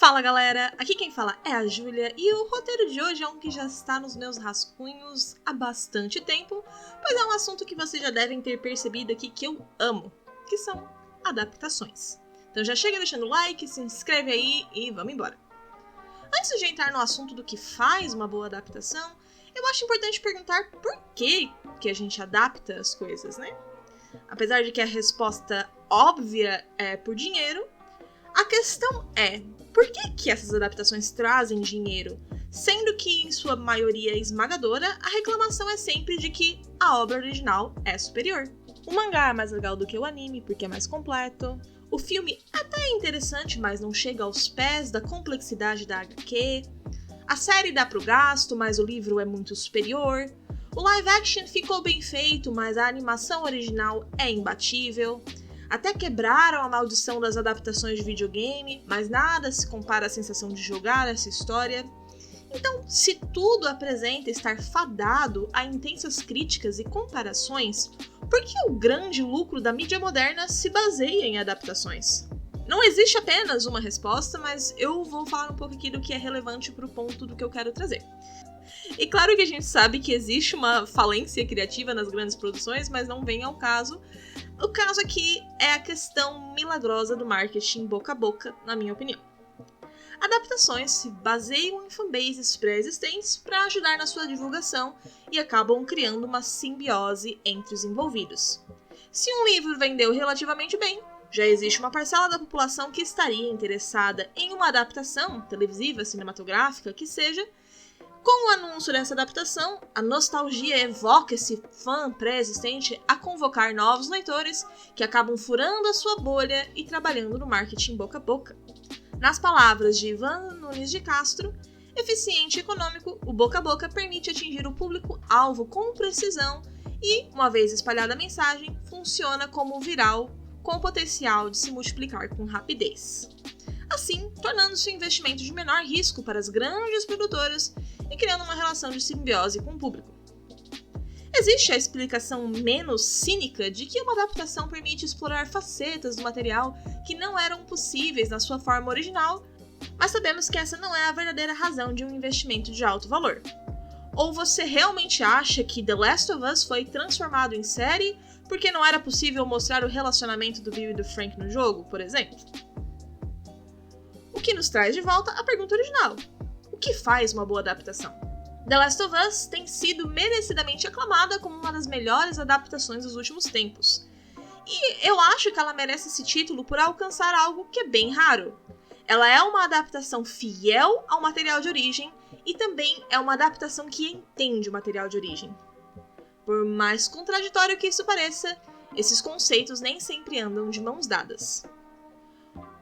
Fala galera, aqui quem fala é a Júlia e o roteiro de hoje é um que já está nos meus rascunhos há bastante tempo, pois é um assunto que vocês já devem ter percebido aqui que eu amo, que são adaptações. Então já chega deixando o like, se inscreve aí e vamos embora. Antes de entrar no assunto do que faz uma boa adaptação, eu acho importante perguntar por que a gente adapta as coisas, né? Apesar de que a resposta óbvia é por dinheiro, a questão é, por que essas adaptações trazem dinheiro? Sendo que, em sua maioria esmagadora, a reclamação é sempre de que a obra original é superior. O mangá é mais legal do que o anime, porque é mais completo. O filme até é interessante, mas não chega aos pés da complexidade da HQ. A série dá pro gasto, mas o livro é muito superior. O live action ficou bem feito, mas a animação original é imbatível. Até quebraram a maldição das adaptações de videogame, mas nada se compara à sensação de jogar essa história. Então, se tudo apresenta estar fadado a intensas críticas e comparações, por que o grande lucro da mídia moderna se baseia em adaptações? Não existe apenas uma resposta, mas eu vou falar um pouco aqui do que é relevante para o ponto do que eu quero trazer. E claro que a gente sabe que existe uma falência criativa nas grandes produções, mas não vem ao caso. O caso aqui é a questão milagrosa do marketing boca a boca, na minha opinião. Adaptações se baseiam em fanbases pré-existentes para ajudar na sua divulgação e acabam criando uma simbiose entre os envolvidos. Se um livro vendeu relativamente bem, já existe uma parcela da população que estaria interessada em uma adaptação televisiva, cinematográfica, que seja. Com o anúncio dessa adaptação, a nostalgia evoca esse fã pré-existente a convocar novos leitores que acabam furando a sua bolha e trabalhando no marketing boca a boca. Nas palavras de Ivan Nunes de Castro, eficiente e econômico, o boca a boca permite atingir o público-alvo com precisão e, uma vez espalhada a mensagem, funciona como viral com o potencial de se multiplicar com rapidez. Assim, tornando-se um investimento de menor risco para as grandes produtoras e criando uma relação de simbiose com o público. Existe a explicação menos cínica de que uma adaptação permite explorar facetas do material que não eram possíveis na sua forma original, mas sabemos que essa não é a verdadeira razão de um investimento de alto valor. Ou você realmente acha que The Last of Us foi transformado em série porque não era possível mostrar o relacionamento do Bill e do Frank no jogo, por exemplo? O que nos traz de volta a pergunta original. O que faz uma boa adaptação? The Last of Us tem sido merecidamente aclamada como uma das melhores adaptações dos últimos tempos. E eu acho que ela merece esse título por alcançar algo que é bem raro. Ela é uma adaptação fiel ao material de origem e também é uma adaptação que entende o material de origem. Por mais contraditório que isso pareça, esses conceitos nem sempre andam de mãos dadas.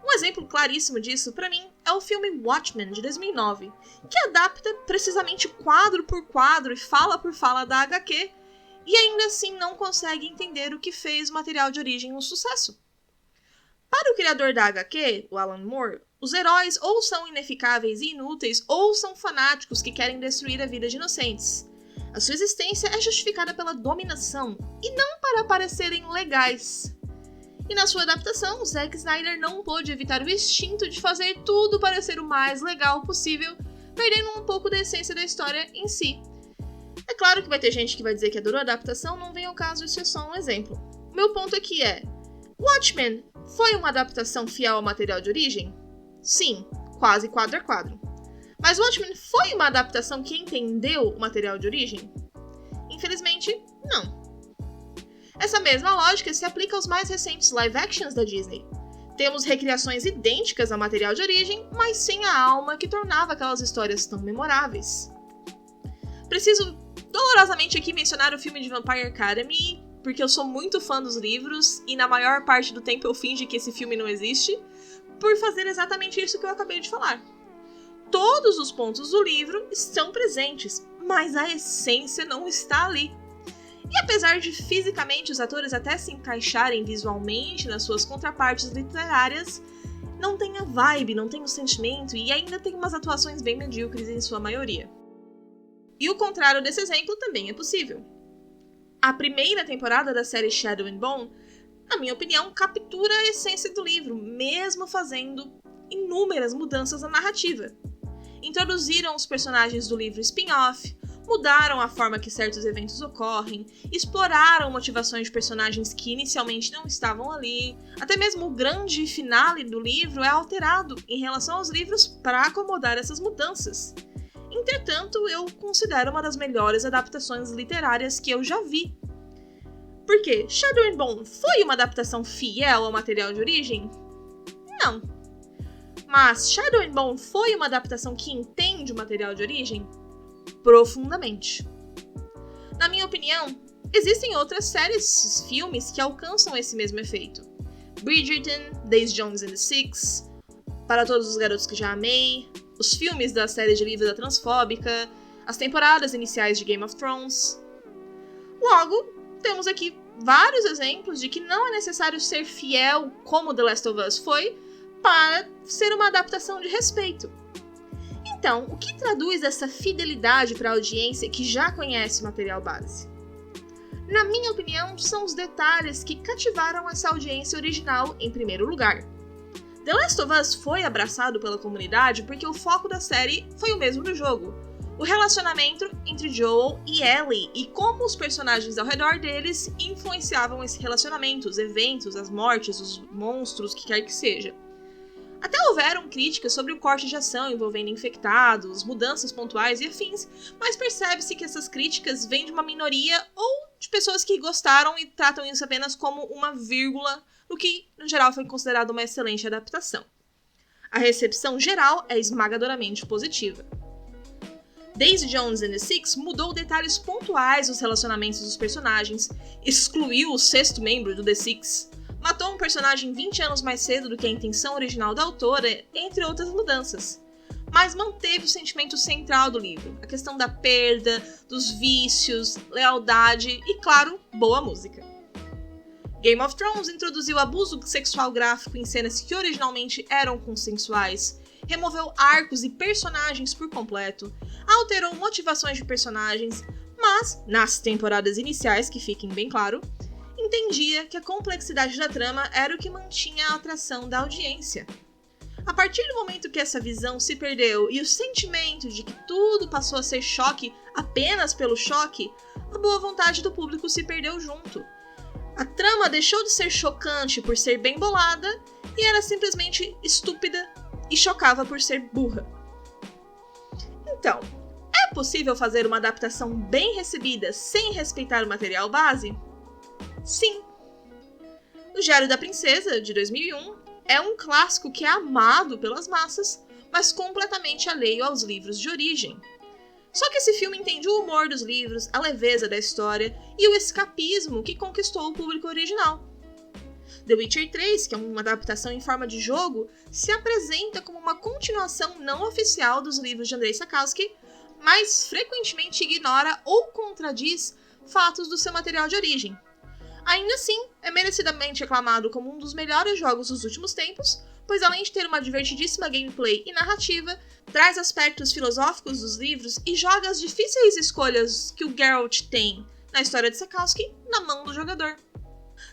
Um exemplo claríssimo disso, para mim, é o filme Watchmen, de 2009, que adapta precisamente quadro por quadro e fala por fala da HQ, e ainda assim não consegue entender o que fez o material de origem um sucesso. Para o criador da HQ, o Alan Moore, os heróis ou são ineficáveis e inúteis, ou são fanáticos que querem destruir a vida de inocentes. A sua existência é justificada pela dominação, e não para parecerem legais. E na sua adaptação, Zack Snyder não pôde evitar o instinto de fazer tudo parecer o mais legal possível, perdendo um pouco da essência da história em si. É claro que vai ter gente que vai dizer que adorou a adaptação, não vem ao caso, isso é só um exemplo. O meu ponto aqui é, Watchmen foi uma adaptação fiel ao material de origem? Sim, quase quadro a quadro. Mas Watchmen foi uma adaptação que entendeu o material de origem? Infelizmente, não. Essa mesma lógica se aplica aos mais recentes live actions da Disney. Temos recriações idênticas ao material de origem, mas sem a alma que tornava aquelas histórias tão memoráveis. Preciso dolorosamente aqui mencionar o filme de Vampire Academy, porque eu sou muito fã dos livros e na maior parte do tempo eu finjo que esse filme não existe, por fazer exatamente isso que eu acabei de falar. Todos os pontos do livro estão presentes, mas a essência não está ali. E apesar de fisicamente os atores até se encaixarem visualmente nas suas contrapartes literárias, não tem a vibe, não tem o sentimento e ainda tem umas atuações bem medíocres em sua maioria. E o contrário desse exemplo também é possível. A primeira temporada da série Shadow and Bone, na minha opinião, captura a essência do livro, mesmo fazendo inúmeras mudanças na narrativa. Introduziram os personagens do livro spin-off, mudaram a forma que certos eventos ocorrem, exploraram motivações de personagens que inicialmente não estavam ali, até mesmo o grande finale do livro é alterado em relação aos livros para acomodar essas mudanças. Entretanto, eu considero uma das melhores adaptações literárias que eu já vi. Porque Shadow and Bone foi uma adaptação fiel ao material de origem? Não. Mas Shadow and Bone foi uma adaptação que entende o material de origem? Profundamente. Na minha opinião, existem outras séries, filmes que alcançam esse mesmo efeito. Bridgerton, Daisy Jones and the Six, Para Todos os Garotos que Já Amei, os filmes da série de livros da Transfóbica, as temporadas iniciais de Game of Thrones. Logo, temos aqui vários exemplos de que não é necessário ser fiel como The Last of Us foi para ser uma adaptação de respeito. Então, o que traduz essa fidelidade para a audiência que já conhece o material base? Na minha opinião, são os detalhes que cativaram essa audiência original em primeiro lugar. The Last of Us foi abraçado pela comunidade porque o foco da série foi o mesmo do jogo. O relacionamento entre Joel e Ellie e como os personagens ao redor deles influenciavam esse relacionamento, os eventos, as mortes, os monstros, o que quer que seja. Até houveram críticas sobre o corte de ação envolvendo infectados, mudanças pontuais e afins, mas percebe-se que essas críticas vêm de uma minoria ou de pessoas que gostaram e tratam isso apenas como uma vírgula, o que, no geral, foi considerado uma excelente adaptação. A recepção geral é esmagadoramente positiva. Daisy Jones and the Six mudou detalhes pontuais dos relacionamentos dos personagens, excluiu o sexto membro do The Six, matou um personagem 20 anos mais cedo do que a intenção original da autora, entre outras mudanças. Mas manteve o sentimento central do livro, a questão da perda, dos vícios, lealdade e, claro, boa música. Game of Thrones introduziu abuso sexual gráfico em cenas que originalmente eram consensuais, removeu arcos e personagens por completo, alterou motivações de personagens, mas, nas temporadas iniciais, que fiquem bem claro, entendia que a complexidade da trama era o que mantinha a atração da audiência. A partir do momento que essa visão se perdeu e o sentimento de que tudo passou a ser choque apenas pelo choque, a boa vontade do público se perdeu junto. A trama deixou de ser chocante por ser bem bolada e era simplesmente estúpida e chocava por ser burra. Então, é possível fazer uma adaptação bem recebida sem respeitar o material base? Sim. O Diário da Princesa, de 2001, é um clássico que é amado pelas massas, mas completamente alheio aos livros de origem. Só que esse filme entende o humor dos livros, a leveza da história e o escapismo que conquistou o público original. The Witcher 3, que é uma adaptação em forma de jogo, se apresenta como uma continuação não oficial dos livros de Andrzej Sapkowski, mas frequentemente ignora ou contradiz fatos do seu material de origem. Ainda assim, é merecidamente aclamado como um dos melhores jogos dos últimos tempos, pois além de ter uma divertidíssima gameplay e narrativa, traz aspectos filosóficos dos livros e joga as difíceis escolhas que o Geralt tem na história de Sapkowski na mão do jogador.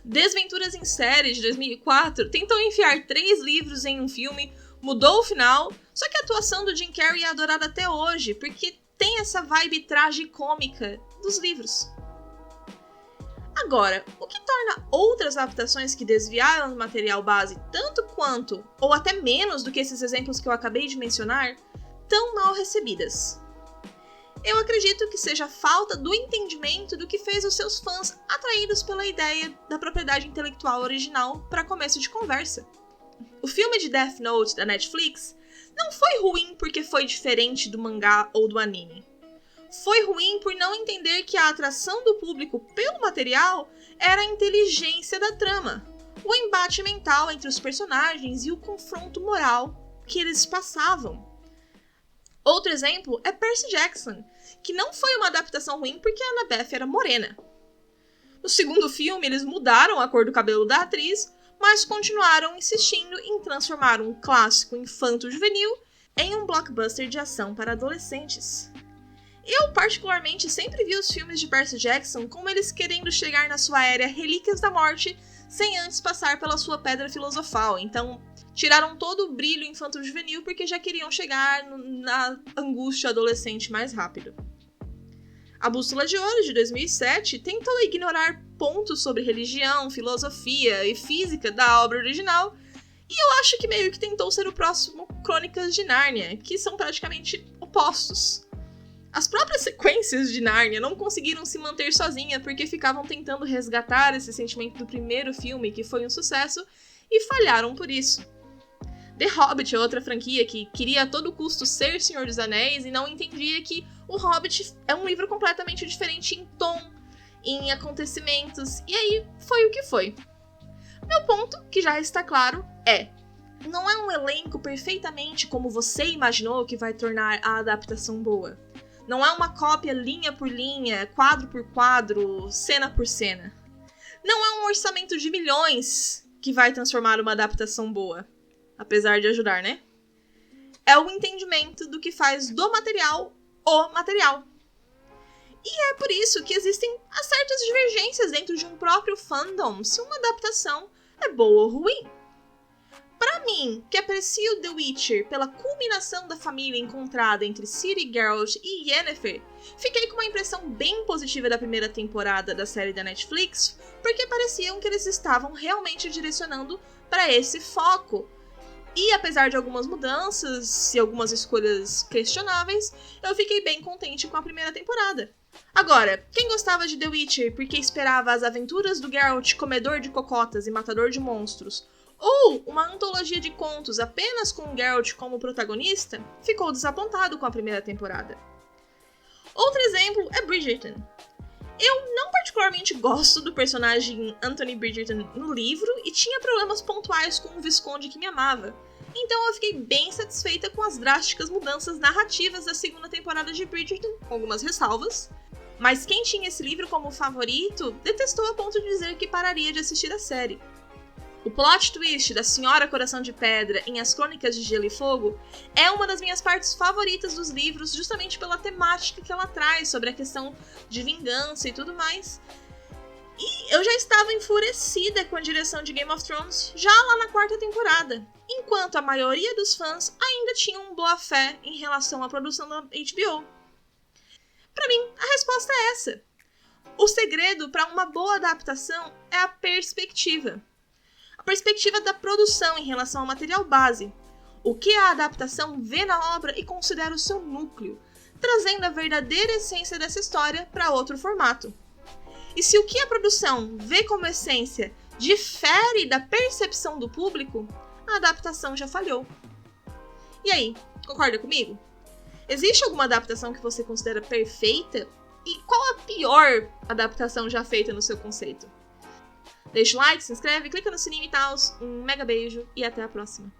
Desventuras em Série, de 2004, tentou enfiar 3 livros em um filme, mudou o final, só que a atuação do Jim Carrey é adorada até hoje, porque tem essa vibe tragicômica dos livros. Agora, o que torna outras adaptações que desviaram do material base tanto quanto, ou até menos do que esses exemplos que eu acabei de mencionar, tão mal recebidas? Eu acredito que seja a falta do entendimento do que fez os seus fãs atraídos pela ideia da propriedade intelectual original para começo de conversa. O filme de Death Note da Netflix não foi ruim porque foi diferente do mangá ou do anime. Foi ruim por não entender que a atração do público pelo material era a inteligência da trama, o embate mental entre os personagens e o confronto moral que eles passavam. Outro exemplo é Percy Jackson, que não foi uma adaptação ruim porque a Annabeth era morena. No segundo filme, eles mudaram a cor do cabelo da atriz, mas continuaram insistindo em transformar um clássico infanto-juvenil em um blockbuster de ação para adolescentes. Eu, particularmente, sempre vi os filmes de Percy Jackson como eles querendo chegar na sua era Relíquias da Morte sem antes passar pela sua pedra filosofal. Então, tiraram todo o brilho infanto-juvenil porque já queriam chegar na angústia adolescente mais rápido. A Bússola de Ouro, de 2007, tentou ignorar pontos sobre religião, filosofia e física da obra original, e eu acho que meio que tentou ser o próximo Crônicas de Nárnia, que são praticamente opostos. As próprias sequências de Nárnia não conseguiram se manter sozinhas porque ficavam tentando resgatar esse sentimento do primeiro filme, que foi um sucesso, e falharam por isso. The Hobbit é outra franquia que queria a todo custo ser Senhor dos Anéis e não entendia que O Hobbit é um livro completamente diferente em tom, em acontecimentos, e aí foi o que foi. Meu ponto, que já está claro, não é um elenco perfeitamente como você imaginou que vai tornar a adaptação boa. Não é uma cópia linha por linha, quadro por quadro, cena por cena. Não é um orçamento de milhões que vai transformar uma adaptação boa. Apesar de ajudar, né? É o entendimento do que faz do material o material. E é por isso que existem certas divergências dentro de um próprio fandom se uma adaptação é boa ou ruim. Pra mim, que aprecio The Witcher pela culminação da família encontrada entre Ciri, Geralt e Yennefer, fiquei com uma impressão bem positiva da primeira temporada da série da Netflix, porque pareciam que eles estavam realmente direcionando para esse foco. E apesar de algumas mudanças e algumas escolhas questionáveis, eu fiquei bem contente com a primeira temporada. Agora, quem gostava de The Witcher porque esperava as aventuras do Geralt, comedor de cocotas e matador de monstros, ou uma antologia de contos apenas com o Geralt como protagonista, ficou desapontado com a primeira temporada. Outro exemplo é Bridgerton. Eu não particularmente gosto do personagem Anthony Bridgerton no livro e tinha problemas pontuais com o Visconde que me amava. Então eu fiquei bem satisfeita com as drásticas mudanças narrativas da segunda temporada de Bridgerton, com algumas ressalvas. Mas quem tinha esse livro como favorito detestou a ponto de dizer que pararia de assistir a série. O plot twist da Senhora Coração de Pedra em As Crônicas de Gelo e Fogo é uma das minhas partes favoritas dos livros, justamente pela temática que ela traz sobre a questão de vingança e tudo mais. E eu já estava enfurecida com a direção de Game of Thrones já lá na 4ª temporada, enquanto a maioria dos fãs ainda tinham boa fé em relação à produção da HBO. Pra mim, a resposta é essa. O segredo para uma boa adaptação é a perspectiva. A perspectiva da produção em relação ao material base, o que a adaptação vê na obra e considera o seu núcleo, trazendo a verdadeira essência dessa história para outro formato. E se o que a produção vê como essência difere da percepção do público, a adaptação já falhou. E aí, concorda comigo? Existe alguma adaptação que você considera perfeita? E qual a pior adaptação já feita no seu conceito? Deixa o like, se inscreve, clica no sininho e tal. Um mega beijo e até a próxima.